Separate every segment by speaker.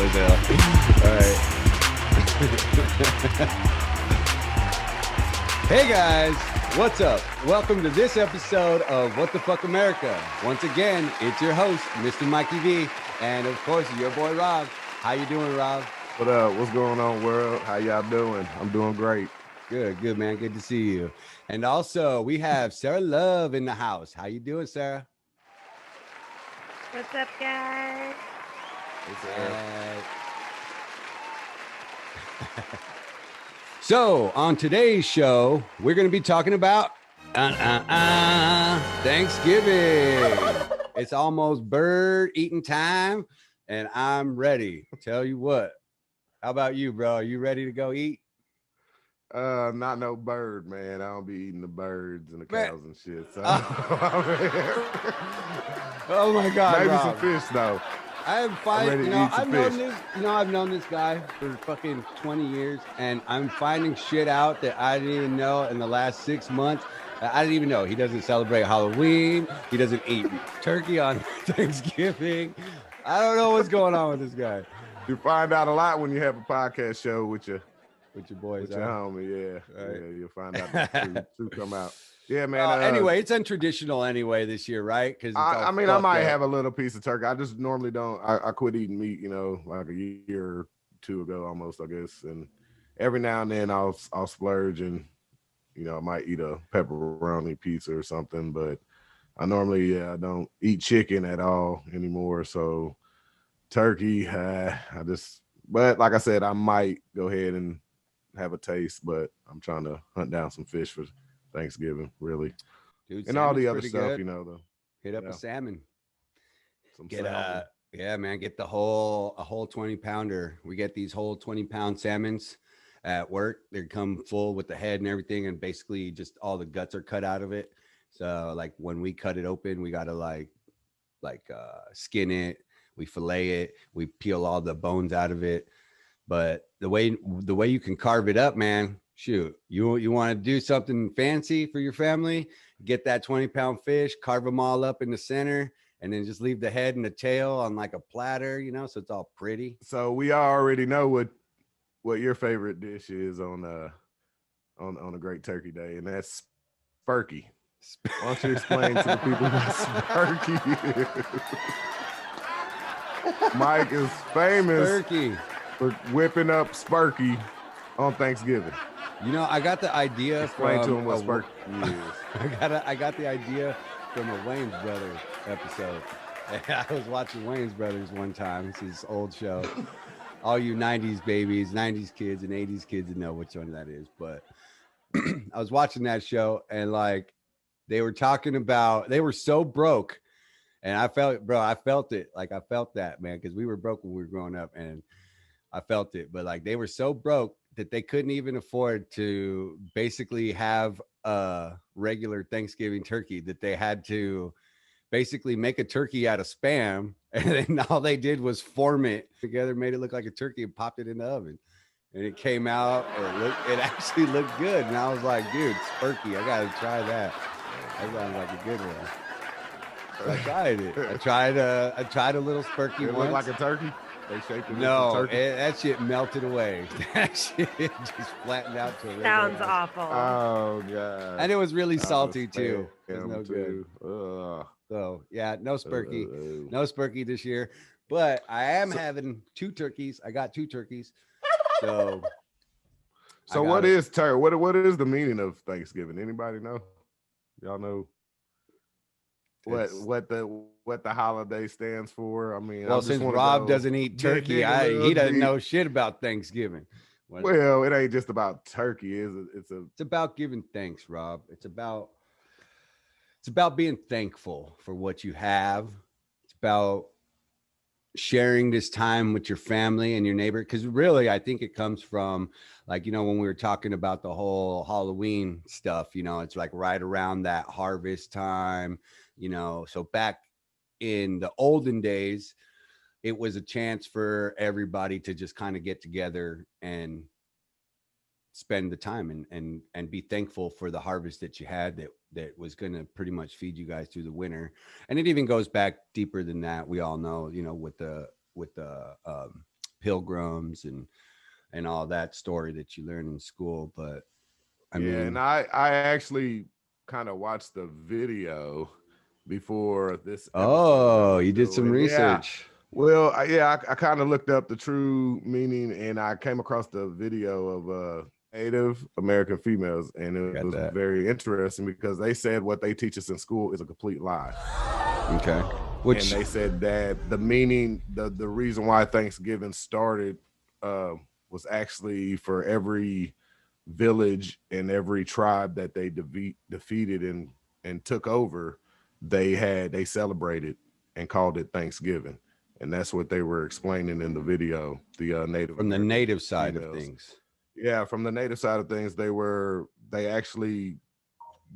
Speaker 1: $1 bill. All right. Hey guys, what's up? Welcome to this episode of WTF America. Once again, it's your host, Mr. Mikey V, and of course, your boy Rob. How you doing, Rob?
Speaker 2: What up? What's going on, world? How y'all doing? I'm doing great.
Speaker 1: Good, man. Good to see you. And also, we have Sarah Love in the house. How you doing, Sarah?
Speaker 3: What's up, guys?
Speaker 2: Hey, Sarah.
Speaker 1: So, on today's show, we're going to be talking about Thanksgiving. It's almost bird eating time, and I'm ready. Tell you what. How about you, bro? Are you ready to go eat?
Speaker 2: Not no bird, man. I don't be eating the birds and the cows and shit. So.
Speaker 1: Oh my God,
Speaker 2: maybe
Speaker 1: Rob.
Speaker 2: some fish though.
Speaker 1: I've known this guy for fucking 20 years, and I'm finding shit out that I didn't even know in the last 6 months. I didn't even know. He doesn't celebrate Halloween. He doesn't eat turkey on Thanksgiving. I don't know what's going on with this guy.
Speaker 2: You find out a lot when you have a podcast show with your
Speaker 1: boys,
Speaker 2: your homie. Yeah,
Speaker 1: right.
Speaker 2: Yeah. You'll find out the truth come out. Yeah, man.
Speaker 1: Anyway, it's untraditional anyway this year, right? Because
Speaker 2: I might have a little piece of turkey. I just normally don't. I quit eating meat, like a year or two ago, almost, I guess. And every now and then I'll splurge and I might eat a pepperoni pizza or something. But I normally I don't eat chicken at all anymore. So turkey, but like I said, I might go ahead and have a taste. But I'm trying to hunt down some fish for Thanksgiving, really.
Speaker 1: Dude,
Speaker 2: and all the other
Speaker 1: stuff,
Speaker 2: good. Though.
Speaker 1: Hit up a salmon.
Speaker 2: Salmon.
Speaker 1: Yeah, man, get a whole 20-pounder. We get these whole 20-pound salmons at work. They come full with the head and everything, and basically just all the guts are cut out of it. So like when we cut it open, we gotta like skin it, we fillet it, we peel all the bones out of it. But the way you can carve it up, man. Shoot, you want to do something fancy for your family? Get that 20-pound fish, carve them all up in the center, and then just leave the head and the tail on like a platter, so it's all pretty.
Speaker 2: So we already know what your favorite dish is on a Great Turkey Day, and that's spurky. Why don't you explain to the people what spurky is? Mike is famous for whipping up spurky on Thanksgiving.
Speaker 1: I got the idea.
Speaker 2: Explain to him what spurky is.
Speaker 1: I got the idea from a Wayans Brothers episode. I was watching Wayans Brothers one time. It's his old show. All you 90s babies, 90s kids, and 80s kids know which one that is. But I was watching that show, and like they were talking about, they were so broke. And I felt it. Like I felt that, man, because we were broke when we were growing up, and I felt it. But like they were so broke that they couldn't even afford to basically have a regular Thanksgiving turkey, that they had to basically make a turkey out of Spam, and then all they did was form it together, made it look like a turkey, and popped it in the oven. And it came out, and it actually looked good. And I was like, dude, spurky, I gotta try that. That sounds like a good one. So I tried it. I tried a little spurky
Speaker 2: It
Speaker 1: once.
Speaker 2: looked like a turkey. They shaped it.
Speaker 1: No, that shit melted away. That shit just flattened out to a
Speaker 3: Sounds awful.
Speaker 2: Oh god!
Speaker 1: And it was really salty too. It was no
Speaker 2: good.
Speaker 1: So yeah, no spurky this year. But I am having 2 turkeys. I got 2 turkeys. So
Speaker 2: what is turkey? What is the meaning of Thanksgiving? Anybody know? Y'all know what the holiday stands for? I mean,
Speaker 1: well, since Rob doesn't eat turkey, he doesn't know shit about Thanksgiving.
Speaker 2: Well, it ain't just about turkey, is it? It's
Speaker 1: about giving thanks, Rob. It's about being thankful for what you have. It's about sharing this time with your family and your neighbor, because really I think it comes from, like, when we were talking about the whole Halloween stuff, it's like right around that harvest time, so back in the olden days, it was a chance for everybody to just kind of get together and spend the time and be thankful for the harvest that you had that was going to pretty much feed you guys through the winter. And it even goes back deeper than that. We all know, with the pilgrims and all that story that you learn in school. But I mean,
Speaker 2: and I actually kind of watched the video before this episode that
Speaker 1: oh,
Speaker 2: we're
Speaker 1: you did some
Speaker 2: doing. Yeah.
Speaker 1: research.
Speaker 2: Well, I kind of looked up the true meaning, and I came across the video of Native American females, and it
Speaker 1: Got
Speaker 2: was
Speaker 1: that.
Speaker 2: very interesting because they said what they teach us in school is a complete lie.
Speaker 1: Okay.
Speaker 2: And
Speaker 1: Which
Speaker 2: they said that the meaning, the reason why Thanksgiving started was actually for every village and every tribe that they defeated and took over, they celebrated and called it Thanksgiving. And that's what they were explaining in the video. The Native
Speaker 1: from the
Speaker 2: American
Speaker 1: native side
Speaker 2: females.
Speaker 1: of things.
Speaker 2: Yeah, from the native side of things, they actually,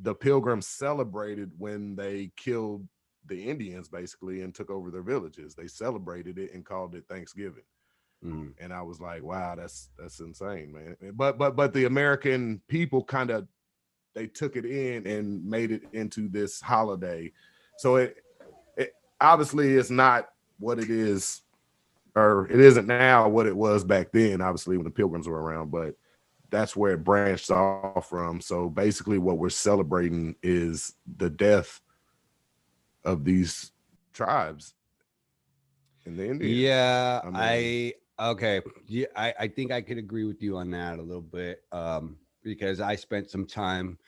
Speaker 2: the pilgrims celebrated when they killed the Indians basically and took over their villages. They celebrated it and called it Thanksgiving.
Speaker 1: Mm.
Speaker 2: And I was like, wow, that's insane, man. But the American people kind of, they took it in and made it into this holiday. So it obviously is not what it is, or it isn't now what it was back then, obviously when the pilgrims were around, but that's where it branched off from. So basically what we're celebrating is the death of these tribes and the Indians.
Speaker 1: Yeah,
Speaker 2: I
Speaker 1: okay. Yeah, I think I could agree with you on that a little bit. Because I spent some time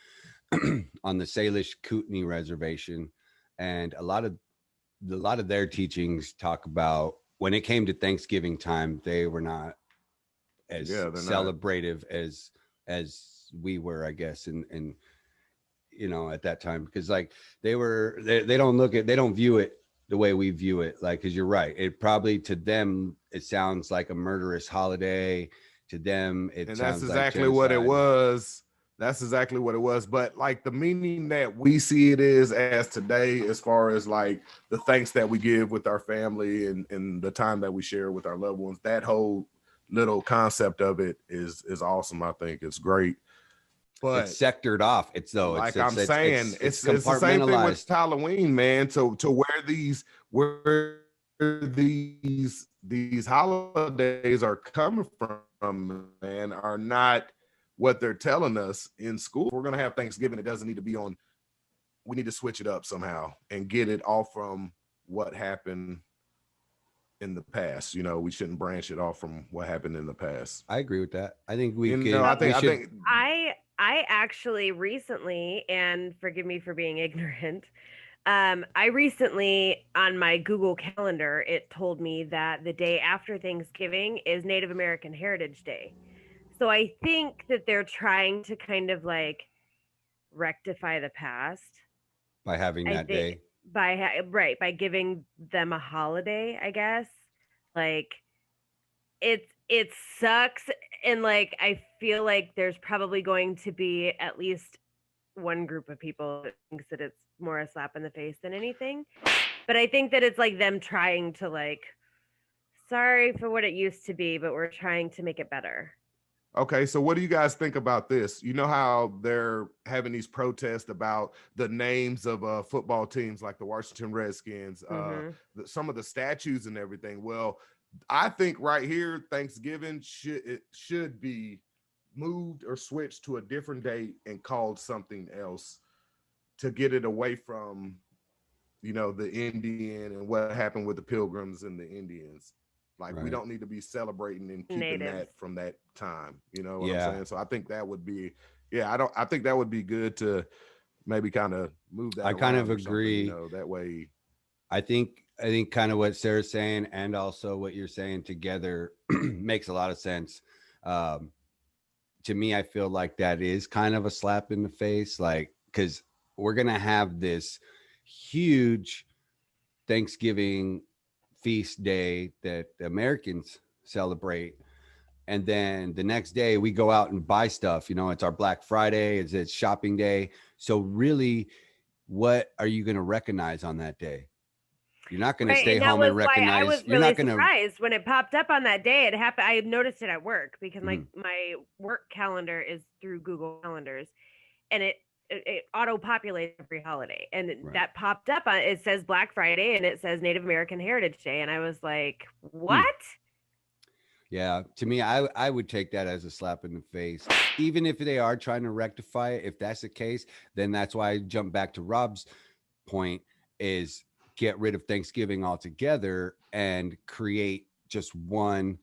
Speaker 1: on the Salish Kootenai reservation, and a lot of their teachings talk about when it came to Thanksgiving time, they were not as celebrative as we were, I guess, and at that time, because like they don't view it the way we view it, like, because you're right, it probably to them it sounds like a murderous holiday. To them it
Speaker 2: and
Speaker 1: sounds
Speaker 2: that's exactly
Speaker 1: like
Speaker 2: what it
Speaker 1: genocide.
Speaker 2: was. That's exactly what it was. But like the meaning that we see it is as today, as far as like the thanks that we give with our family and the time that we share with our loved ones, that whole little concept of it is awesome. I think it's great. But
Speaker 1: It's sectored off. It's
Speaker 2: like I'm saying, it's the same thing with
Speaker 1: compartmentalized.
Speaker 2: Halloween, man. To where these holidays are coming from, man, are not what they're telling us in school. We're gonna have Thanksgiving. It doesn't need to be on. We need to switch it up somehow and get it all from what happened in the past. We shouldn't branch it off from what happened in the past.
Speaker 1: I agree with that. I think we
Speaker 2: And
Speaker 1: could.
Speaker 2: I
Speaker 1: we should,
Speaker 2: think
Speaker 3: I actually recently, and forgive me for being ignorant, I recently on my Google Calendar, it told me that the day after Thanksgiving is Native American Heritage Day. So I think that they're trying to kind of like rectify the past
Speaker 1: by having that day.
Speaker 3: by giving them a holiday, I guess. Like it sucks, and like I feel like there's probably going to be at least one group of people that thinks that it's more a slap in the face than anything. But I think that it's like them trying to like, sorry for what it used to be, but we're trying to make it better.
Speaker 2: Okay, so what do you guys think about this? You know how they're having these protests about the names of football teams like the Washington Redskins, some of the statues and everything. Well, I think right here, Thanksgiving should be moved or switched to a different date and called something else to get it away from, the Indian and what happened with the Pilgrims and the Indians. Like, we don't need to be celebrating and keeping
Speaker 3: Natives.
Speaker 2: that from that time. You know what
Speaker 1: Yeah.
Speaker 2: I'm saying? So I think that would be, I think that would be good to maybe kind of move that.
Speaker 1: I kind of
Speaker 2: around or something,
Speaker 1: agree.
Speaker 2: that way.
Speaker 1: I think kind of what Sarah's saying and also what you're saying together makes a lot of sense. To me, I feel like that is kind of a slap in the face, like, because we're gonna have this huge Thanksgiving feast day that the Americans celebrate, and then the next day we go out and buy stuff. It's our Black Friday, it's shopping day. So really, what are you going to recognize on that day? You're not going to stay home and recognize.
Speaker 3: I was
Speaker 1: you're
Speaker 3: really
Speaker 1: not going to
Speaker 3: surprised when it popped up on that day. It happened. I noticed it at work because my work calendar is through Google Calendars, and it auto populates every holiday, and that popped up on. It says Black Friday and it says Native American Heritage Day, and I was like, what?
Speaker 1: Yeah, to me, I would take that as a slap in the face. Even if they are trying to rectify it, if that's the case, then that's why I jump back to Rob's point is get rid of Thanksgiving altogether and create just one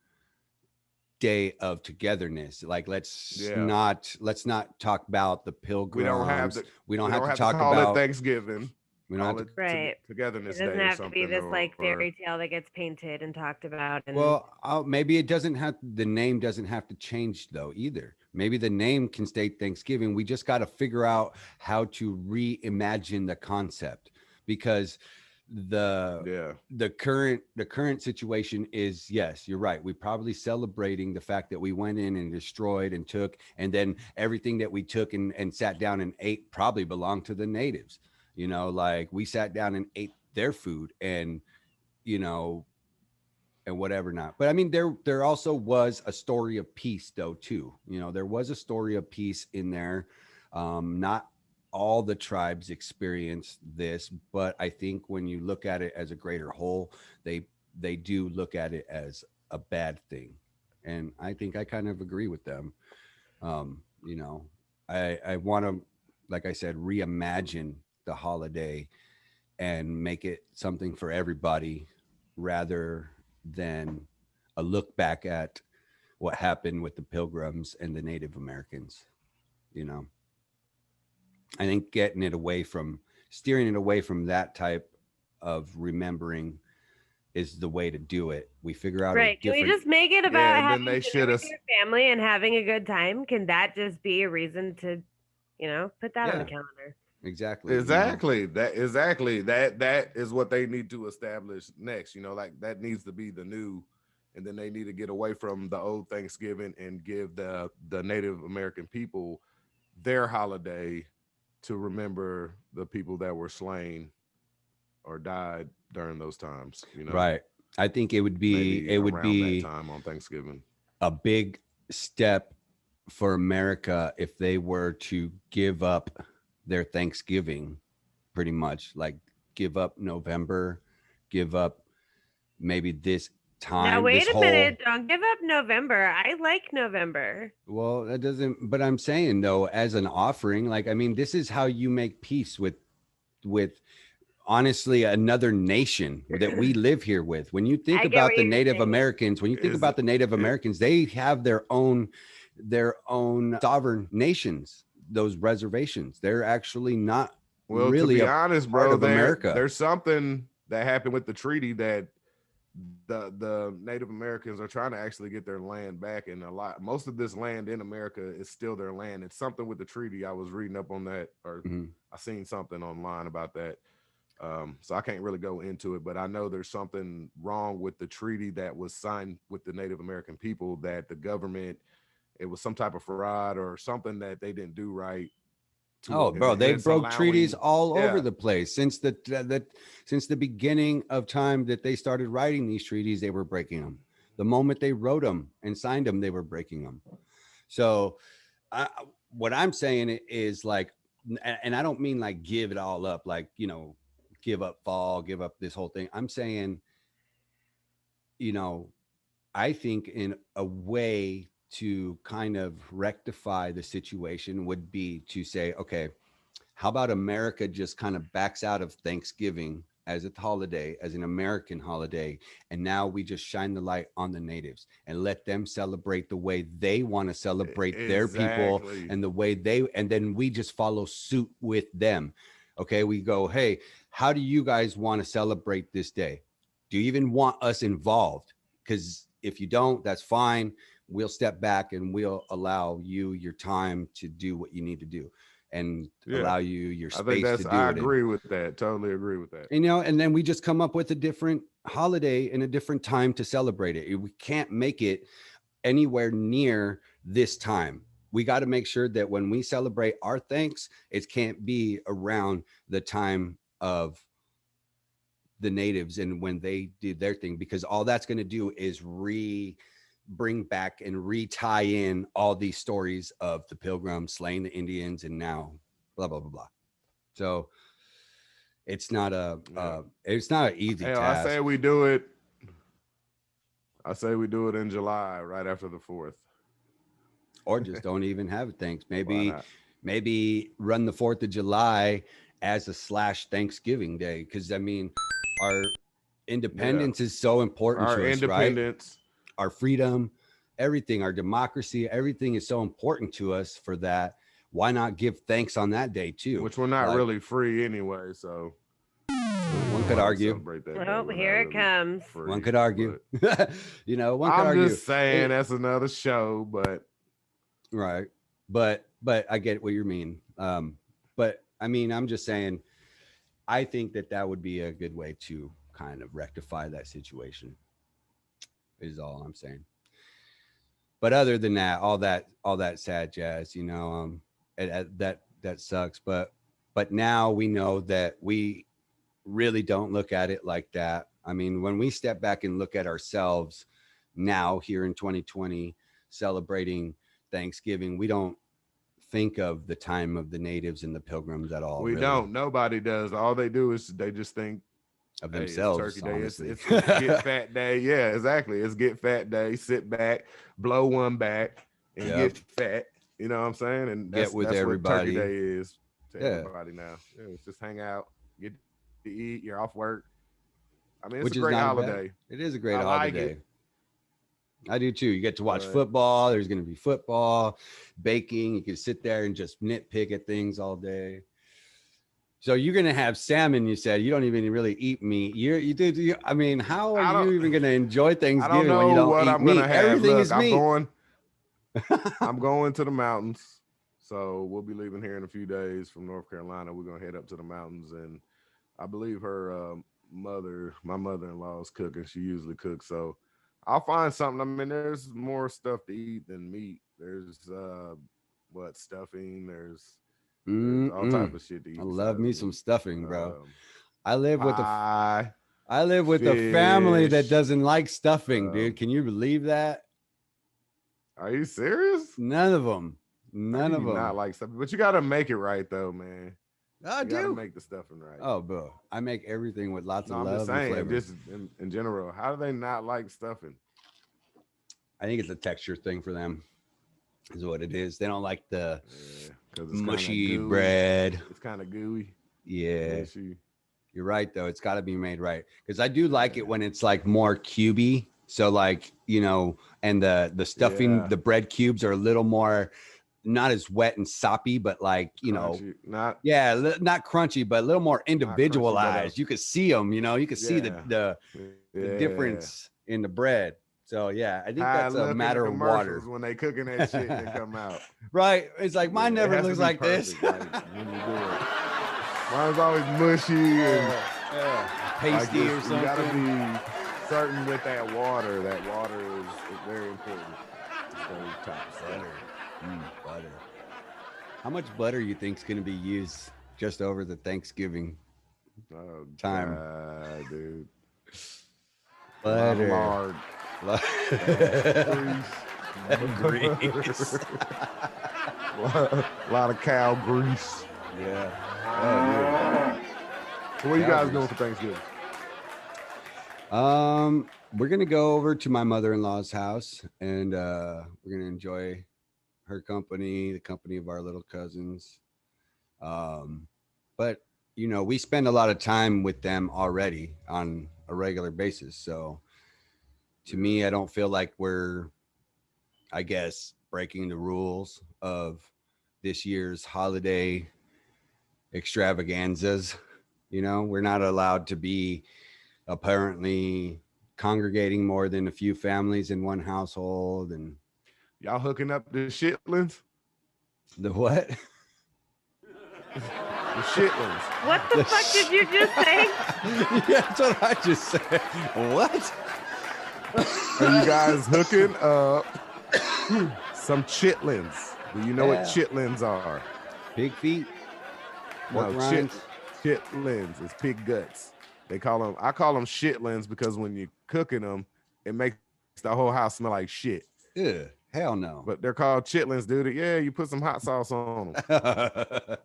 Speaker 1: day of togetherness. Like
Speaker 2: Yeah,
Speaker 1: let's not talk about the
Speaker 2: we don't have
Speaker 1: pilgrims.
Speaker 2: to
Speaker 1: We don't
Speaker 2: we
Speaker 1: have
Speaker 2: don't
Speaker 1: to
Speaker 2: have to
Speaker 1: talk
Speaker 2: call it
Speaker 1: about
Speaker 2: Thanksgiving.
Speaker 1: we don't have
Speaker 2: Call
Speaker 1: to
Speaker 2: it
Speaker 3: Right. It
Speaker 2: Togetherness
Speaker 3: doesn't
Speaker 2: Day or
Speaker 3: have to be
Speaker 2: something,
Speaker 3: this like
Speaker 2: or
Speaker 3: fairy tale that gets painted and talked about and
Speaker 1: well, maybe it doesn't have the name doesn't have to change though either. Maybe the name can stay Thanksgiving. We just got to figure out how to reimagine the concept because the
Speaker 2: yeah.
Speaker 1: the current situation is yes, you're right. We probably celebrating the fact that we went in and destroyed and took, and then everything that we took and sat down and ate probably belonged to the natives. You know, like we sat down and ate their food and you know and whatever not. But I mean, there also was a story of peace though too. You know, there was a story of peace in there. Not all the tribes experienced this, but I think when you look at it as a greater whole, they do look at it as a bad thing, and I think I kind of agree with them. You know, I want to, like I said, reimagine the holiday and make it something for everybody rather than a look back at what happened with the pilgrims and the Native Americans. You know, I think getting it away from steering it away from that type of remembering is the way to do it. We figure out a
Speaker 3: right. Can we
Speaker 1: different
Speaker 3: just make it
Speaker 2: Yeah,
Speaker 3: about
Speaker 2: and then
Speaker 3: having
Speaker 2: they
Speaker 3: dinner
Speaker 2: should
Speaker 3: with
Speaker 2: have.
Speaker 3: your family and having a good time? Can that just be a reason to, put that on the
Speaker 1: yeah,
Speaker 3: calendar?
Speaker 1: exactly, you know.
Speaker 2: Exactly. That is what they need to establish next. Like that needs to be the new, and then they need to get away from the old Thanksgiving and give the Native American people their holiday to remember the people that were slain or died during those times.
Speaker 1: Right. I think
Speaker 2: Maybe
Speaker 1: it would
Speaker 2: around that
Speaker 1: be
Speaker 2: time on Thanksgiving.
Speaker 1: a big step for America if they were to give up their Thanksgiving, pretty much like give up November, give up maybe this
Speaker 3: Now
Speaker 1: time, this
Speaker 3: wait a
Speaker 1: whole.
Speaker 3: minute. Don't give up November. I like November.
Speaker 1: Well, that doesn't, but I'm saying though, as an offering, like, I mean, this is how you make peace with honestly another nation that we live here with. When you think
Speaker 3: I get
Speaker 1: about
Speaker 3: what
Speaker 1: the
Speaker 3: you're
Speaker 1: Native
Speaker 3: saying.
Speaker 1: Americans, when you think
Speaker 2: Is
Speaker 1: about the Native
Speaker 2: it
Speaker 1: Americans, they have their own sovereign nations, those reservations. They're actually not
Speaker 2: well, to
Speaker 1: really
Speaker 2: be
Speaker 1: a
Speaker 2: honest,
Speaker 1: part
Speaker 2: bro,
Speaker 1: of America.
Speaker 2: there's something that happened with the treaty that the Native Americans are trying to actually get their land back, and most of this land in America is still their land. It's something with the treaty. I was reading up on that, or
Speaker 1: Mhm.
Speaker 2: I seen something online about that. So I can't really go into it, but I know there's something wrong with the treaty that was signed with the Native American people, that the government, it was some type of fraud or something that they didn't do right to,
Speaker 1: Oh, bro,
Speaker 2: and
Speaker 1: they
Speaker 2: it's
Speaker 1: broke treaties
Speaker 2: allowing,
Speaker 1: all over
Speaker 2: yeah,
Speaker 1: the place since the beginning of time that they started writing these treaties. They were breaking them. The moment they wrote them and signed them, they were breaking them. So, I, what I'm saying is like, and I don't mean like give it all up, like give up fall, give up this whole thing. I'm saying, you know, I think in a way to kind of rectify the situation would be to say, okay, how about America just kind of backs out of Thanksgiving as a holiday, as an American holiday, and now we just shine the light on the natives and let them celebrate the way they want to celebrate their people
Speaker 2: exactly.
Speaker 1: and the way they, and then we just follow suit with them. Okay, we go, hey, how do you guys want to celebrate this day? Do you even want us involved? Because if you don't, that's fine. We'll step back and we'll allow you your time to do what you need to do and
Speaker 2: Yeah,
Speaker 1: allow you your
Speaker 2: I think
Speaker 1: space to
Speaker 2: I
Speaker 1: do it in.
Speaker 2: agree with that. Totally agree with that.
Speaker 1: And then we just come up with a different holiday and a different time to celebrate it. We can't make it anywhere near this time. We got to make sure that when we celebrate our thanks, it can't be around the time of the natives and when they did their thing, because all that's going to do is bring back and tie in all these stories of the pilgrims slaying the Indians and now blah blah blah blah. So it's not
Speaker 2: Yeah.
Speaker 1: it's not an easy
Speaker 2: Hell, I say
Speaker 1: task.
Speaker 2: we do it. I say we do it in July, right after the 4th.
Speaker 1: Or just don't even have it. Thanks.
Speaker 2: Why
Speaker 1: Maybe
Speaker 2: not?
Speaker 1: run the 4th of July as a / Thanksgiving Day. Because I mean, our independence is so important
Speaker 2: Our
Speaker 1: to us, right?
Speaker 2: independence.
Speaker 1: Our freedom, everything, our democracy, everything is so important to us for that. Why not give thanks on that day too?
Speaker 2: Which we're not
Speaker 1: Like,
Speaker 2: really free anyway, so
Speaker 1: one could
Speaker 2: why
Speaker 1: argue.
Speaker 2: celebrate that day.
Speaker 3: Oh,
Speaker 2: We're not
Speaker 3: here it
Speaker 2: really
Speaker 3: comes.
Speaker 2: free,
Speaker 1: One could argue.
Speaker 2: but
Speaker 1: You know, one could
Speaker 2: I'm
Speaker 1: argue.
Speaker 2: just saying that's another show, but
Speaker 1: Right. But I get what you mean. But I mean, I'm just saying, I think that would be a good way to kind of rectify that situation. Is all I'm saying. But other than that, all that sad jazz, you know, that sucks. But now we know that we really don't look at it like that. I mean, when we step back and look at ourselves now here in 2020, celebrating Thanksgiving, we don't think of the time of the natives and the pilgrims at all.
Speaker 2: we
Speaker 1: really.
Speaker 2: don't. Nobody does. All they do is they just think
Speaker 1: Of
Speaker 2: hey, it's
Speaker 1: themselves.
Speaker 2: Turkey Day.
Speaker 1: Honestly.
Speaker 2: It's Get Fat Day. Yeah, exactly. It's Get Fat Day. Sit back, blow one back, and
Speaker 1: Yep.
Speaker 2: get fat. You know what I'm saying? And
Speaker 1: Get with
Speaker 2: that's
Speaker 1: everybody.
Speaker 2: what Turkey Day is to
Speaker 1: Yeah.
Speaker 2: everybody now. Yeah, it's just hang out, get to eat. You're off work. I mean, it's
Speaker 1: Which
Speaker 2: a
Speaker 1: is
Speaker 2: great
Speaker 1: not bad.
Speaker 2: holiday.
Speaker 1: It is a great
Speaker 2: I like
Speaker 1: holiday.
Speaker 2: it.
Speaker 1: I do too. You get to watch
Speaker 2: But-
Speaker 1: football. There's going to be football, baking. You can sit there and just nitpick at things all day. So you're going to have salmon. You said you don't even really eat meat. You do. I mean, how
Speaker 2: I
Speaker 1: are
Speaker 2: don't-
Speaker 1: you even going to enjoy
Speaker 2: I
Speaker 1: Thanksgiving
Speaker 2: don't
Speaker 1: when you
Speaker 2: know
Speaker 1: don't
Speaker 2: what
Speaker 1: eat
Speaker 2: I'm
Speaker 1: meat?
Speaker 2: gonna have.
Speaker 1: Everything
Speaker 2: Look,
Speaker 1: is
Speaker 2: I'm
Speaker 1: meat.
Speaker 2: going. I'm going to the mountains. So we'll be leaving here in a few days from North Carolina. We're gonna head up to the mountains, and I believe her my mother-in-law is cooking. She usually cooks, so I'll find something. I mean, there's more stuff to eat than meat. There's stuffing. There's all type of shit to eat.
Speaker 1: I love me
Speaker 2: besides
Speaker 1: some
Speaker 2: meat.
Speaker 1: stuffing, bro.
Speaker 2: Um,
Speaker 1: I live with a
Speaker 2: pie.
Speaker 1: family that
Speaker 2: fish.
Speaker 1: doesn't like stuffing, dude.
Speaker 2: Um,
Speaker 1: Can you believe that?
Speaker 2: Are you serious?
Speaker 1: None of them.
Speaker 2: How
Speaker 1: None
Speaker 2: do
Speaker 1: of
Speaker 2: you
Speaker 1: them.
Speaker 2: not like stuffing, but you got to make it right though, man.
Speaker 1: I
Speaker 2: You got to
Speaker 1: do.
Speaker 2: make the stuffing right.
Speaker 1: Oh, bro. I make everything with lots
Speaker 2: No,
Speaker 1: of
Speaker 2: I'm
Speaker 1: love
Speaker 2: just
Speaker 1: and
Speaker 2: saying,
Speaker 1: flavor.
Speaker 2: just in general, how do they not like stuffing?
Speaker 1: I think it's a texture thing for them, is what it is. They don't like the
Speaker 2: Yeah, because it's
Speaker 1: mushy
Speaker 2: kinda gooey.
Speaker 1: bread.
Speaker 2: It's kind of gooey.
Speaker 1: Yeah,
Speaker 2: Mushy.
Speaker 1: you're right, though. It's got to be made right. Because I do like it when it's like more cubey. So, like, you know, and the stuffing,
Speaker 2: Yeah.
Speaker 1: the bread cubes are a little more, not as wet and soppy, but like, you know,
Speaker 2: Crunchy. Not
Speaker 1: yeah, not crunchy, but a little more individualized. You could see them, you know, you could see
Speaker 2: Yeah.
Speaker 1: the difference in the bread. So yeah, I think
Speaker 2: How
Speaker 1: that's
Speaker 2: it look
Speaker 1: a
Speaker 2: in
Speaker 1: matter
Speaker 2: the
Speaker 1: of water,
Speaker 2: commercials when they cooking that shit and they come out.
Speaker 1: right? It's like mine
Speaker 2: Yeah, it
Speaker 1: never
Speaker 2: has to
Speaker 1: looks
Speaker 2: be
Speaker 1: like this.
Speaker 2: perfect, like, when you do it. Mine's always mushy and
Speaker 1: Pasty
Speaker 2: like
Speaker 1: or
Speaker 2: this.
Speaker 1: something.
Speaker 2: You gotta be certain with that water. That water is very important. So top
Speaker 1: Butter. Butter. How much butter you think is going to be used just over the Thanksgiving
Speaker 2: Oh,
Speaker 1: time?
Speaker 2: God, dude.
Speaker 1: Butter.
Speaker 2: Lard.
Speaker 1: Grease.
Speaker 2: A lot of cow grease.
Speaker 1: Yeah.
Speaker 2: So what are you
Speaker 1: Cow
Speaker 2: guys
Speaker 1: grease.
Speaker 2: doing for Thanksgiving?
Speaker 1: We're gonna go over to my mother-in-law's house, and we're gonna enjoy her company, the company of our little cousins. But you know, we spend a lot of time with them already on a regular basis. So to me, I don't feel like we're, I guess, breaking the rules of this year's holiday extravaganzas. You know, we're not allowed to be apparently congregating more than a few families in one household. And
Speaker 2: Y'all hooking up the shitlins?
Speaker 1: the what?
Speaker 2: The shitlins.
Speaker 3: What the fuck did you just say?
Speaker 1: Yeah, that's what I just said. What?
Speaker 2: Are you guys hooking up some chitlins? Do you know what
Speaker 1: Yeah.
Speaker 2: chitlins are?
Speaker 1: Pig feet?
Speaker 2: No,
Speaker 1: Pork rinds?
Speaker 2: chitlins is pig guts. They call them. I call them shitlins because when you're cooking them, it makes the whole house smell like shit.
Speaker 1: Yeah. Hell no.
Speaker 2: But they're called chitlins, dude. Yeah, you put some hot sauce on them.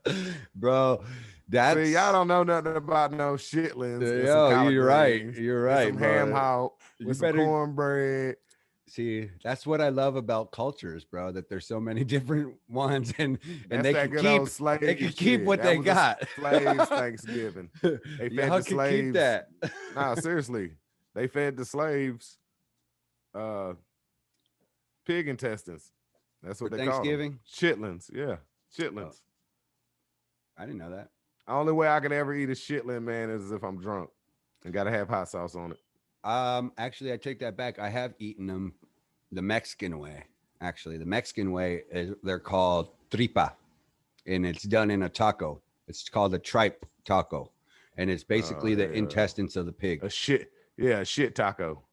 Speaker 1: Bro, that's
Speaker 2: See, y'all don't know nothing about no shitlins and some
Speaker 1: yo,
Speaker 2: collard
Speaker 1: you're right.
Speaker 2: greens
Speaker 1: You're
Speaker 2: and
Speaker 1: right,
Speaker 2: some ham
Speaker 1: bro.
Speaker 2: hock
Speaker 1: You
Speaker 2: with some
Speaker 1: better
Speaker 2: cornbread.
Speaker 1: see. That's what I love about cultures, bro. That there's so many different ones, and
Speaker 2: That's
Speaker 1: they
Speaker 2: that
Speaker 1: can
Speaker 2: good
Speaker 1: keep
Speaker 2: old slave
Speaker 1: they can keep
Speaker 2: shit.
Speaker 1: what
Speaker 2: That
Speaker 1: they
Speaker 2: was a
Speaker 1: got.
Speaker 2: slaves Thanksgiving. They fed
Speaker 1: Y'all
Speaker 2: the
Speaker 1: can keep
Speaker 2: slaves.
Speaker 1: that.
Speaker 2: Nah, seriously. They fed the slaves uh pig intestines. That's
Speaker 1: For
Speaker 2: what they call them.
Speaker 1: Thanksgiving.
Speaker 2: Chitlins. Yeah.
Speaker 1: Oh,
Speaker 2: Chitlins.
Speaker 1: I didn't know that.
Speaker 2: Only way I could ever eat a chitlin, man, is if I'm drunk and gotta have hot sauce on it.
Speaker 1: Actually, I take that back. I have eaten them the Mexican way. Actually, the Mexican way is they're called tripa, and it's done in a taco. It's called a tripe taco, and it's basically the
Speaker 2: Yeah.
Speaker 1: intestines of the pig.
Speaker 2: A shit taco.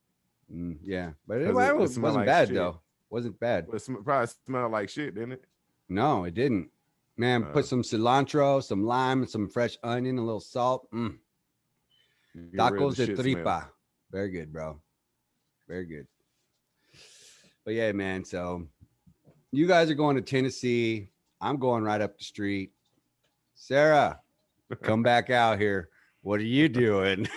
Speaker 1: Yeah, but it,
Speaker 2: 'Cause it smell
Speaker 1: wasn't
Speaker 2: like
Speaker 1: bad
Speaker 2: shit.
Speaker 1: though. Wasn't bad.
Speaker 2: Well, probably smelled like shit, didn't it?
Speaker 1: No, it didn't. Man, put some cilantro, some lime, some fresh onion, a little salt.
Speaker 2: Get rid of the
Speaker 1: Tacos de
Speaker 2: shit smell.
Speaker 1: tripa. Very good, bro. Very good. But yeah, man. So you guys are going to Tennessee. I'm going right up the street. Sarah, come back out here. What are you doing?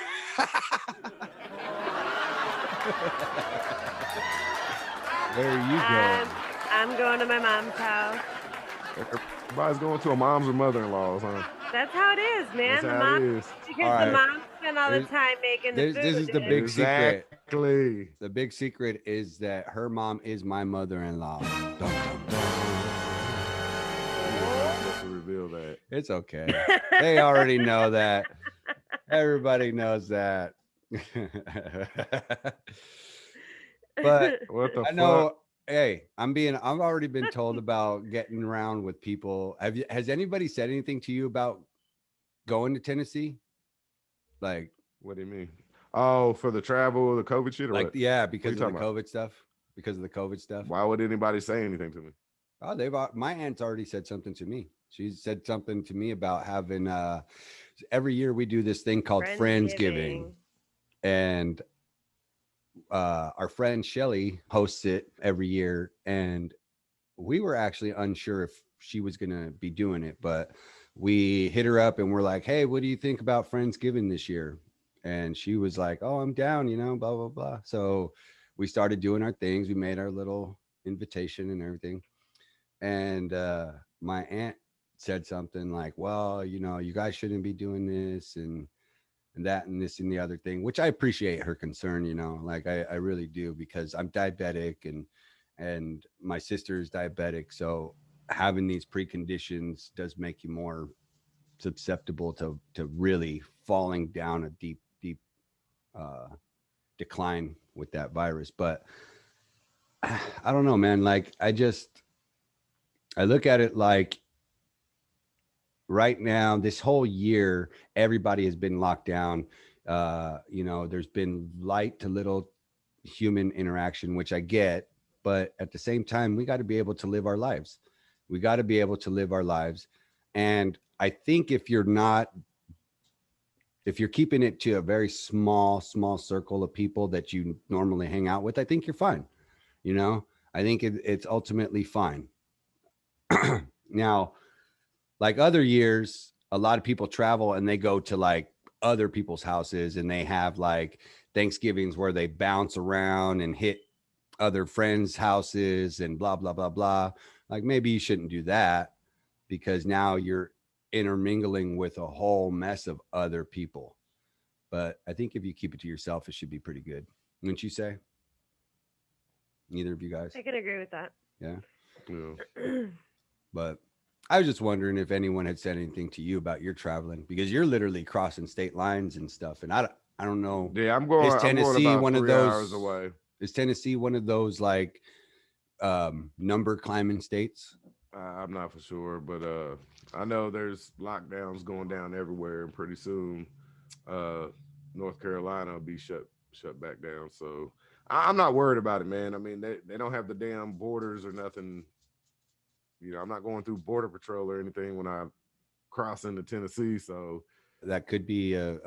Speaker 1: Where are you going?
Speaker 3: I'm going to my mom's house.
Speaker 2: Everybody's going to a mom's or mother-in-law's, huh?
Speaker 3: That's how it is, man.
Speaker 2: That's
Speaker 3: The
Speaker 2: how
Speaker 3: mom,
Speaker 2: it is.
Speaker 3: because
Speaker 1: All right.
Speaker 3: the mom spent all the
Speaker 1: There's-
Speaker 3: time making the food.
Speaker 1: This is the
Speaker 3: dude.
Speaker 1: big secret.
Speaker 2: Exactly.
Speaker 1: The big secret is that her mom is my mother-in-law. Dun, dun, dun.
Speaker 2: You're not supposed to reveal that.
Speaker 1: It's okay. They already know that. Everybody knows that. But
Speaker 2: What the
Speaker 1: I
Speaker 2: fuck?
Speaker 1: know. Hey, I've already been told about getting around with people. Has anybody said anything to you about going to Tennessee? Like,
Speaker 2: What do you mean? Oh, for the travel, the COVID shit, or
Speaker 1: like,
Speaker 2: what?
Speaker 1: yeah, because of the
Speaker 2: talking about?
Speaker 1: COVID stuff. Because of the COVID stuff.
Speaker 2: Why would anybody say anything to me?
Speaker 1: Oh, my aunt's already said something to me. She said something to me about having every year we do this thing called Friendsgiving. And our friend Shelly hosts it every year, and we were actually unsure if she was gonna be doing it, but we hit her up and we're like, hey, what do you think about Friendsgiving this year? And she was like, oh, I'm down, blah blah blah. So we started doing our things. We made our little invitation and everything, and my aunt said something like, well, you guys shouldn't be doing this and that and this and the other thing, which I appreciate her concern, like I really do, because I'm diabetic and my sister is diabetic. So having these preconditions does make you more susceptible to really falling down a deep decline with that virus. But I don't know, man. Like I look at it like right now, this whole year, everybody has been locked down. There's been light to little human interaction, which I get, but at the same time, we got to be able to live our lives. And I think if you're keeping it to a very small circle of people that you normally hang out with, I think you're fine. I think it's ultimately fine. Now, like other years, a lot of people travel and they go to like other people's houses and they have like Thanksgivings where they bounce around and hit other friends' houses and blah, blah, blah, blah. Like maybe you shouldn't do that because now you're intermingling with a whole mess of other people. But I think if you keep it to yourself, it should be pretty good. Wouldn't you say? Neither of you guys?
Speaker 3: I can agree with that.
Speaker 1: Yeah.
Speaker 2: Yeah.
Speaker 1: But I was just wondering if anyone had said anything to you about your traveling, because you're literally crossing state lines and stuff. And I don't know.
Speaker 2: Yeah, I'm going.
Speaker 1: Is Tennessee
Speaker 2: I'm going about
Speaker 1: one of
Speaker 2: 3
Speaker 1: those
Speaker 2: hours away?
Speaker 1: Is Tennessee one of those like number climbing states?
Speaker 2: I'm not for sure, but I know there's lockdowns going down everywhere, and pretty soon, North Carolina will be shut back down. So I'm not worried about it, man. I mean, they don't have the damn borders or nothing. I'm not going through border patrol or anything when I cross into Tennessee. So
Speaker 1: That could be a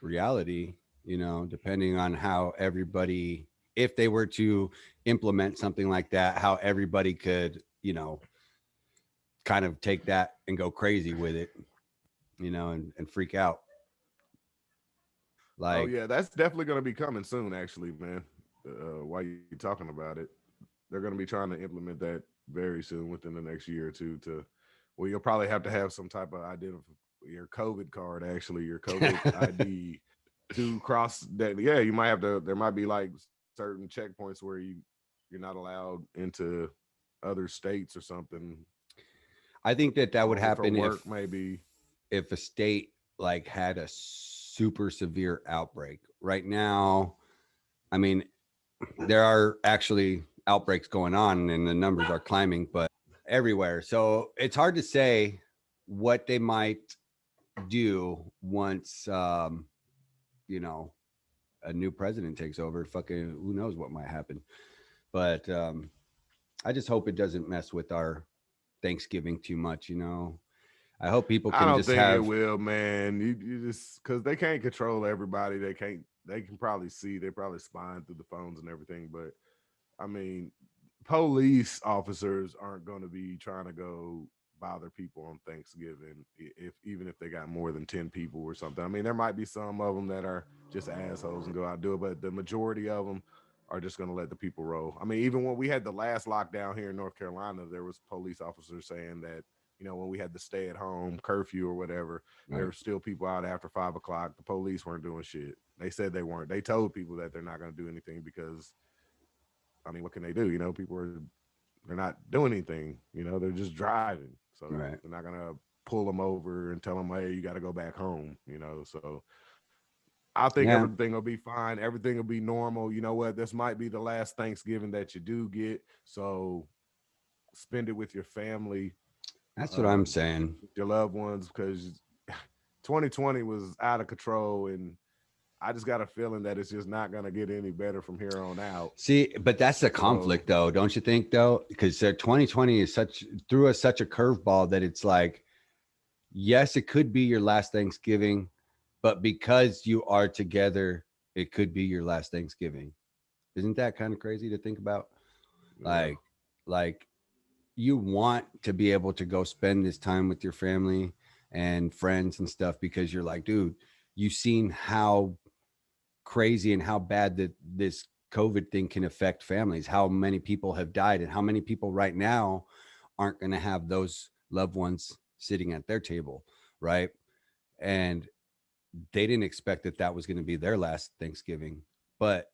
Speaker 1: reality, depending on how everybody if they were to implement something like that, how everybody could, you know, kind of take that and go crazy with it, you know, and freak out.
Speaker 2: Oh
Speaker 1: Like,
Speaker 2: yeah, that's definitely going to be coming soon. Actually, man, while you talking about it, they're going to be trying to implement that very soon within the next year or two. To well, you'll probably have to have some type of your COVID card, actually, your COVID ID to cross that. Yeah, you might have to. There might be like certain checkpoints where you're not allowed into other states or something.
Speaker 1: I think that would
Speaker 2: Only for
Speaker 1: happen
Speaker 2: work, maybe.
Speaker 1: if a state like had a super severe outbreak. Right now, I mean, there are actually outbreaks going on and the numbers are climbing, but everywhere. So it's hard to say what they might do once, you know, a new president takes over. Fucking, who knows what might happen. But I just hope it doesn't mess with our Thanksgiving too much, you know. I hope people
Speaker 2: I
Speaker 1: can
Speaker 2: don't
Speaker 1: just
Speaker 2: think it
Speaker 1: have.
Speaker 2: will, man. You just because they can't control everybody. They can't. They can probably see. They're probably spying through the phones and everything. But I mean, police officers aren't going to be trying to go bother people on Thanksgiving if even if they got more than 10 people or something. I mean, there might be some of them that are just assholes and go out and do it, but the majority of them are just going to let the people roll. I mean, even when we had the last lockdown here in North Carolina, there was police officers saying that, you know, when we had the stay at home curfew or whatever, there were still people out after 5 o'clock. The police weren't doing shit. They said they weren't. They told people that they're not going to do anything because, I mean, what can they do? You know, they're not doing anything. You know, they're just driving. So
Speaker 1: Right.
Speaker 2: they're not gonna pull them over and tell them, hey, you got to go back home. You know, so I think
Speaker 1: Yeah,
Speaker 2: everything will be fine. Everything will be normal. You know what? This might be the last Thanksgiving that you do get. So spend it with your family,
Speaker 1: that's what I'm saying.
Speaker 2: with your loved ones, because 2020 was out of control, and I just got a feeling that it's just not gonna get any better from here on out.
Speaker 1: See, but that's the
Speaker 2: So
Speaker 1: conflict, though, don't you think? Though, because 2020 is threw us such a curveball that it's like, yes, it could be your last Thanksgiving, but because you are together, it could be your last Thanksgiving. Isn't that kind of crazy to think about?
Speaker 2: yeah,
Speaker 1: Like, like you want to be able to go spend this time with your family and friends and stuff because you're like, dude, you've seen how crazy and how bad that this COVID thing can affect families, how many people have died, and how many people right now aren't going to have those loved ones sitting at their table, right? And they didn't expect that that was going to be their last Thanksgiving, but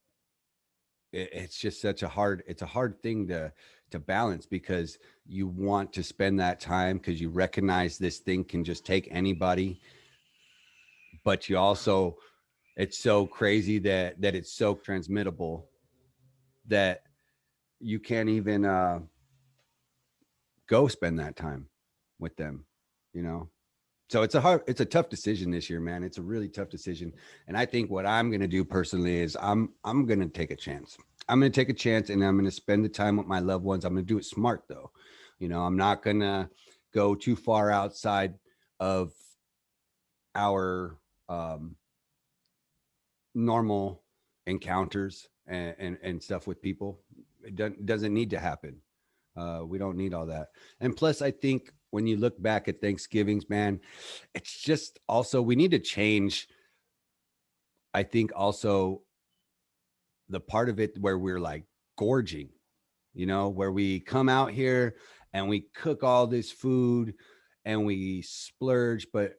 Speaker 1: it's just it's a hard thing to balance because you want to spend that time because you recognize this thing can just take anybody, but you also, it's so crazy that it's so transmittable that you can't even go spend that time with them, you know. So it's a tough decision this year, man. It's a really tough decision. And I think what I'm going to do personally is I'm going to take a chance. I'm going to take a chance and I'm going to spend the time with my loved ones. I'm going to do it smart though. You know, I'm not going to go too far outside of our normal encounters and stuff with people. Doesn't need to happen. We don't need all that. And plus, I think when you look back at Thanksgivings, man, it's just also we need to change. I think also the part of it where we're like gorging, you know, where we come out here and we cook all this food and we splurge, but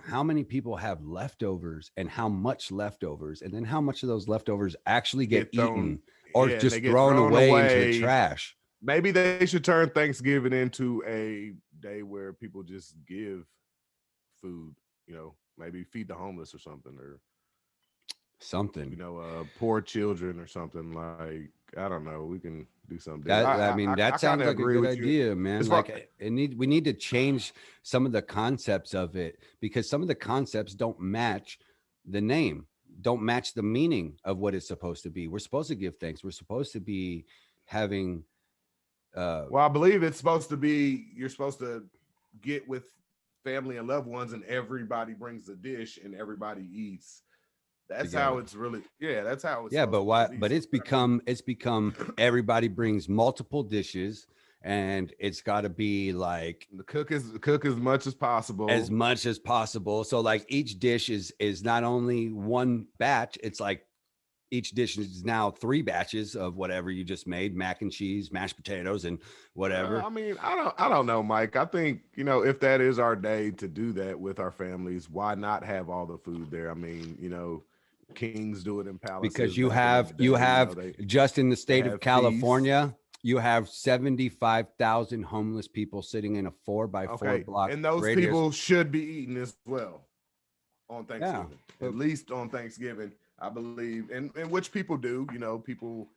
Speaker 1: how many people have leftovers and how much leftovers and then how much of those leftovers actually get
Speaker 2: get thrown,
Speaker 1: eaten or
Speaker 2: yeah, and they
Speaker 1: just
Speaker 2: get
Speaker 1: thrown
Speaker 2: thrown
Speaker 1: away into the
Speaker 2: away.
Speaker 1: trash.
Speaker 2: Maybe they should turn Thanksgiving into a day where people just give food, you know, maybe feed the homeless or something, or, you
Speaker 1: Something
Speaker 2: know, poor children or something. Like, I don't know. We can do something different.
Speaker 1: that, I mean,
Speaker 2: I
Speaker 1: that
Speaker 2: kind
Speaker 1: sounds
Speaker 2: of
Speaker 1: like a
Speaker 2: agree
Speaker 1: good
Speaker 2: with you.
Speaker 1: idea,
Speaker 2: As
Speaker 1: man.
Speaker 2: far,
Speaker 1: Like we need to change some of the concepts of it because some of the concepts don't match the name, don't match the meaning of what it's supposed to be. We're supposed to give thanks. We're supposed to be having
Speaker 2: well, I believe it's supposed to be, you're supposed to get with family and loved ones, and everybody brings a dish and everybody eats. That's
Speaker 1: together.
Speaker 2: how it's really. Yeah, that's how it's.
Speaker 1: Yeah, but
Speaker 2: supposed to
Speaker 1: why?
Speaker 2: be.
Speaker 1: But
Speaker 2: So,
Speaker 1: it's become everybody brings multiple dishes, and it's got to be like
Speaker 2: cook as much as possible.
Speaker 1: as much as possible. So like each dish is not only one batch, it's like each dish is now 3 batches of whatever you just made, mac and cheese, mashed potatoes, and whatever.
Speaker 2: I mean, I don't know, Mike. I think, if that is our day to do that with our families, why not have all the food there? I mean, kings do it in palaces.
Speaker 1: Because you
Speaker 2: back in
Speaker 1: have
Speaker 2: the day,
Speaker 1: just in the state
Speaker 2: have
Speaker 1: of California, you have 75,000 homeless people sitting in a 4x4 block
Speaker 2: and those
Speaker 1: radius.
Speaker 2: people should be eating as well on
Speaker 1: Yeah,
Speaker 2: Thanksgiving. At least on Thanksgiving, I believe, and which people do. People.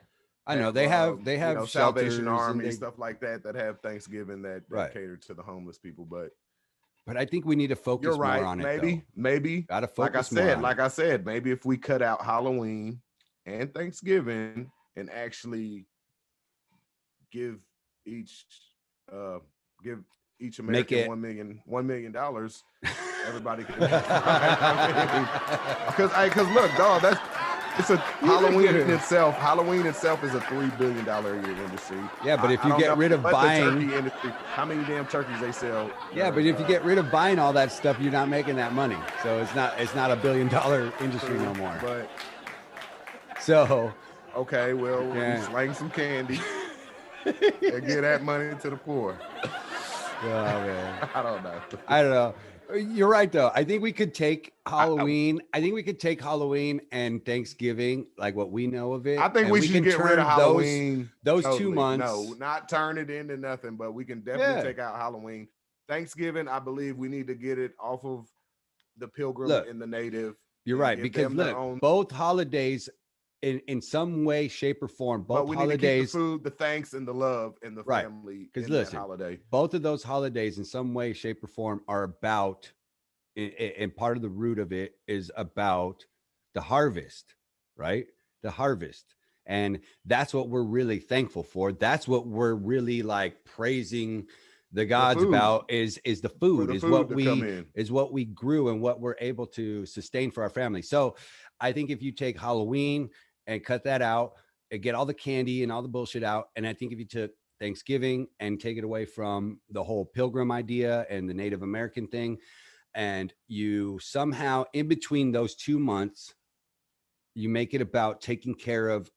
Speaker 1: I know they have
Speaker 2: Salvation
Speaker 1: shelters
Speaker 2: Army
Speaker 1: and
Speaker 2: stuff like that have Thanksgiving that
Speaker 1: Right.
Speaker 2: cater to the homeless people, but
Speaker 1: I think we need to focus
Speaker 2: you're right.
Speaker 1: more on
Speaker 2: Maybe,
Speaker 1: it.
Speaker 2: maybe.
Speaker 1: Gotta focus more on
Speaker 2: like
Speaker 1: it.
Speaker 2: I said, maybe if we cut out Halloween and Thanksgiving and actually give each American
Speaker 1: Make it-
Speaker 2: $1 million, everybody can. Because look, dog, it's a Halloween in itself. Halloween itself is a $3 billion a year industry.
Speaker 1: Yeah, but if you
Speaker 2: I
Speaker 1: get
Speaker 2: don't
Speaker 1: rid
Speaker 2: know
Speaker 1: of
Speaker 2: what the
Speaker 1: buying,
Speaker 2: turkey industry, how many damn turkeys they sell?
Speaker 1: yeah, but if you get rid of buying all that stuff, you're not making that money. So it's not $1 billion industry no more.
Speaker 2: But
Speaker 1: So
Speaker 2: okay, well,
Speaker 1: Yeah.
Speaker 2: we slang some candy and give that money to the poor.
Speaker 1: oh, man.
Speaker 2: I don't know.
Speaker 1: I don't know. You're right though. I think we could take Halloween. I think we could take Halloween and Thanksgiving, like what we know of it.
Speaker 2: I think
Speaker 1: and
Speaker 2: we should get rid of
Speaker 1: turn
Speaker 2: Halloween.
Speaker 1: Those 2
Speaker 2: totally.
Speaker 1: months.
Speaker 2: No, not turn it into nothing, but we can definitely
Speaker 1: Yeah.
Speaker 2: take out Halloween. Thanksgiving, I believe we need to get it off of the Pilgrim
Speaker 1: Look,
Speaker 2: and the Native.
Speaker 1: You're
Speaker 2: and
Speaker 1: right,
Speaker 2: give
Speaker 1: because
Speaker 2: them their
Speaker 1: look,
Speaker 2: own-
Speaker 1: both holidays, in some way, shape, or form,
Speaker 2: but
Speaker 1: both
Speaker 2: we need to keep
Speaker 1: holidays,
Speaker 2: the food, the thanks, and the love, and the
Speaker 1: Right.
Speaker 2: family.
Speaker 1: Because
Speaker 2: in that
Speaker 1: listen,
Speaker 2: holiday.
Speaker 1: both of those holidays, in some way, shape, or form, are about, and part of the root of it is about the harvest, right? The harvest. And that's what we're really thankful for. That's what we're really like praising the gods
Speaker 2: food.
Speaker 1: about is the
Speaker 2: For
Speaker 1: food,
Speaker 2: the
Speaker 1: is
Speaker 2: food
Speaker 1: what
Speaker 2: to come
Speaker 1: we
Speaker 2: in.
Speaker 1: is what we grew and what we're able to sustain for our family. So I think if you take Halloween and cut that out and get all the candy and all the bullshit out, and I think if you took Thanksgiving and take it away from the whole pilgrim idea and the Native American thing, and you somehow in between those 2 months, you make it about taking care of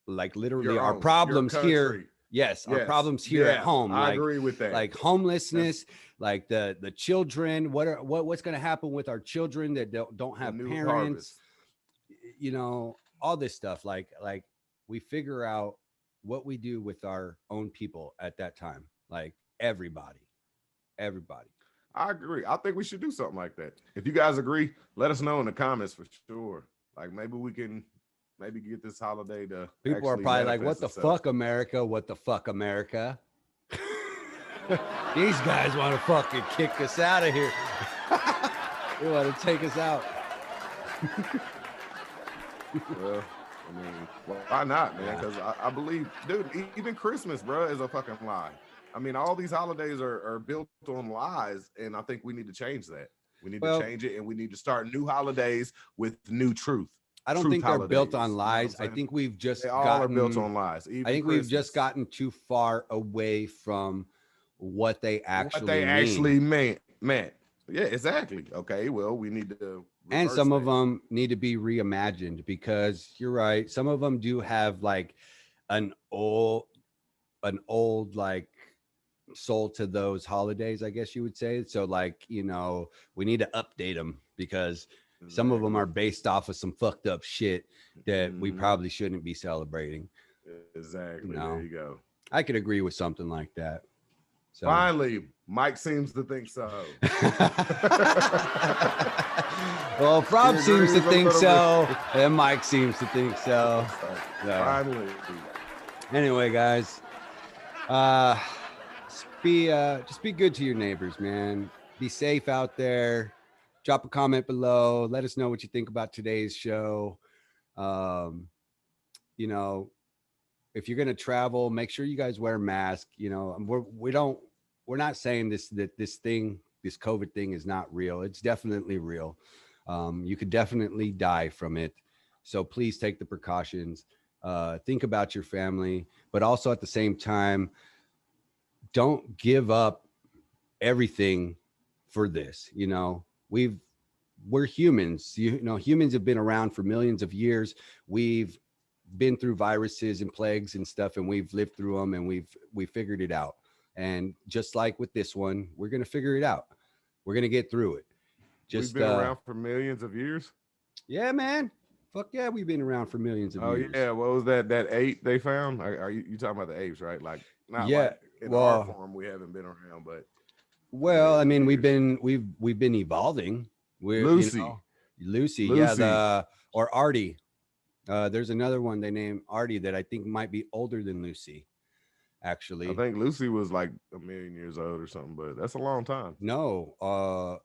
Speaker 1: like literally
Speaker 2: Your
Speaker 1: our
Speaker 2: own,
Speaker 1: problems
Speaker 2: your
Speaker 1: here.
Speaker 2: country.
Speaker 1: Yes, our
Speaker 2: Yes.
Speaker 1: problems here at
Speaker 2: Yeah,
Speaker 1: home.
Speaker 2: I
Speaker 1: like,
Speaker 2: agree with that.
Speaker 1: like homelessness, like the children. What's going to happen with our children that don't have
Speaker 2: new
Speaker 1: parents?
Speaker 2: harvest.
Speaker 1: All this stuff. Like we figure out what we do with our own people at that time. Like everybody.
Speaker 2: I agree. I think we should do something like that. If you guys agree, let us know in the comments for sure. Like maybe we can get this holiday to
Speaker 1: People are
Speaker 2: actually
Speaker 1: probably like,
Speaker 2: manifest
Speaker 1: "What the
Speaker 2: itself.
Speaker 1: fuck, America? What the fuck, America?" These guys want to fucking kick us out of here. They want to take us out.
Speaker 2: Well, I mean, why not, man? Because I believe, dude, even Christmas, bro, is a fucking lie. I mean, all these holidays are built on lies, and I think we need to change that. We need to change it, and we need to start new holidays with new truth.
Speaker 1: I don't think they're built on lies. I think we've just
Speaker 2: they all are built on lies.
Speaker 1: I think we've just gotten too far away from what they actually
Speaker 2: meant. Yeah, exactly. Okay, well, we need to.
Speaker 1: And some of them need to be reimagined, because you're right. Some of them do have like an old like soul to those holidays, I guess you would say. So like, we need to update them, because some of them are based off of some fucked up shit that we probably shouldn't be celebrating.
Speaker 2: Exactly. There you go.
Speaker 1: I could agree with something like that. So
Speaker 2: finally, Mike seems to think so.
Speaker 1: Well, Rob seems to think so, and Mike seems to think so.
Speaker 2: Finally.
Speaker 1: Anyway, guys, just be good to your neighbors, man. Be safe out there. Drop a comment below. Let us know what you think about today's show. If you're gonna travel, make sure you guys wear a mask. We're not saying this COVID thing is not real. It's definitely real. You could definitely die from it. So please take the precautions. Think about your family, but also at the same time, don't give up everything for this. You know, we're humans. You know, humans have been around for millions of years. We've been through viruses and plagues and stuff, and we've lived through them, and we figured it out. And just like with this one, we're gonna figure it out. We're gonna get through it.
Speaker 2: We've been around for millions of years.
Speaker 1: Yeah, man. Fuck yeah, we've been around for millions of years.
Speaker 2: Oh yeah, what was that ape they found? Are you talking about the apes, right? Like not like in our form, we haven't been around, but
Speaker 1: I mean, we've been evolving.
Speaker 2: Lucy,
Speaker 1: yeah, or Artie. There's another one they named Artie that I think might be older than Lucy. Actually,
Speaker 2: I think Lucy was like 1 million years old or something, but that's a long time.
Speaker 1: No,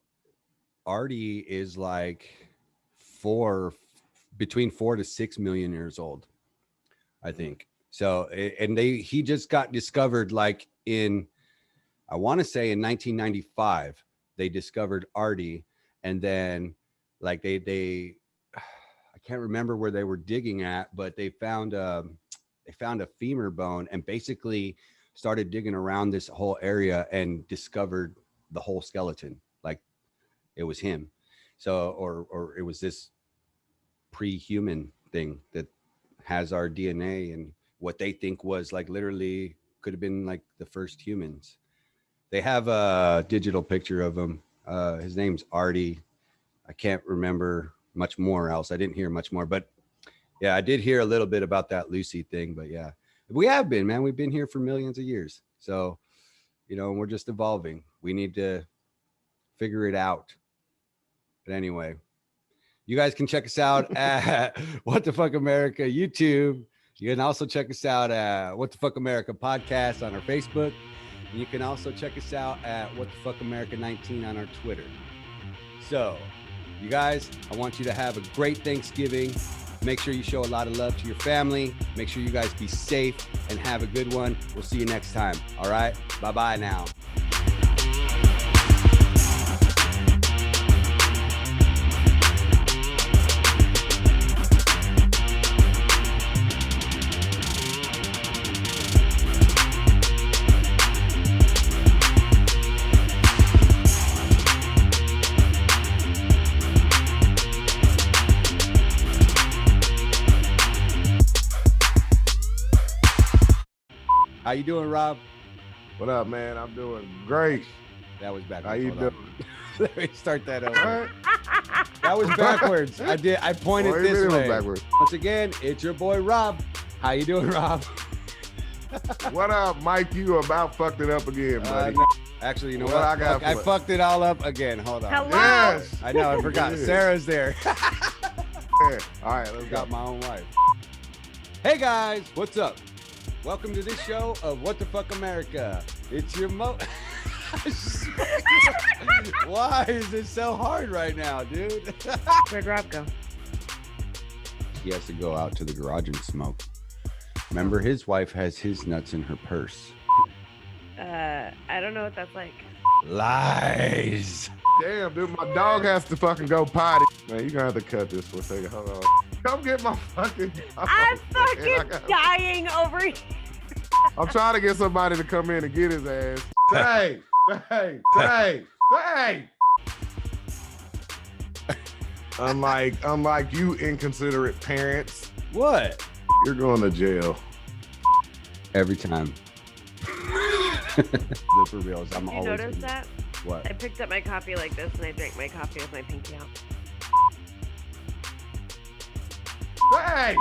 Speaker 1: Artie is like between 4 to 6 million years old, I think. So, and he just got discovered like I want to say in 1995, they discovered Artie, and then like they I can't remember where they were digging at, but they found a femur bone and basically started digging around this whole area and discovered the whole skeleton. Like it was him. So, or it was this pre-human thing that has our DNA, and what they think was like literally could have been like the first humans. They have a digital picture of him. His name's Artie. I can't remember much more else. I didn't hear much more, but yeah, I did hear a little bit about that Lucy thing. But yeah, we have been, man. We've been here for millions of years. So, you know, we're just evolving. We need to figure it out. But anyway, you guys can check us out at What the Fuck America YouTube. You can also check us out at What the Fuck America Podcast on our Facebook. And you can also check us out at What the Fuck America 19 on our Twitter. So, you guys, I want you to have a great Thanksgiving. Make sure you show a lot of love to your family. Make sure you guys be safe and have a good one. We'll see you next time. All right? Bye-bye now. How you doing, Rob?
Speaker 2: What up, man? I'm doing great.
Speaker 1: That was backwards.
Speaker 2: How you doing?
Speaker 1: Let me start that over. That was backwards. I pointed this way.
Speaker 2: Backwards.
Speaker 1: Once again, it's your boy Rob. How you doing, Rob?
Speaker 2: What up, Mike? You about fucked it up again, buddy.
Speaker 1: No. Actually, you know what? I fucked it all up again. Hold on.
Speaker 3: Hello?
Speaker 2: Yes.
Speaker 1: I know. I forgot.
Speaker 2: Yeah.
Speaker 1: Sarah's there.
Speaker 2: Yeah. All right, let's go.
Speaker 1: Got my own wife. Hey guys, what's up? Welcome to this show of What the Fuck America. It's your Why is it so hard right now, dude?
Speaker 3: Where'd Rob go?
Speaker 1: He has to go out to the garage and smoke. Remember, his wife has his nuts in her purse.
Speaker 3: I don't know what that's like.
Speaker 1: Lies.
Speaker 2: Damn, dude, my dog has to fucking go potty. Man, you're gonna have to cut this for a second. Hold on. Come get my fucking dog.
Speaker 3: I'm fucking dying over here.
Speaker 2: I'm trying to get somebody to come in and get his ass. Hey. Unlike you inconsiderate parents.
Speaker 1: What?
Speaker 2: You're going to jail.
Speaker 1: Every time. For reals. I'm
Speaker 3: Did you
Speaker 1: always.
Speaker 3: notice that?
Speaker 1: What?
Speaker 3: I picked up my coffee like this and I drank my coffee with my pinky out.
Speaker 2: Hey!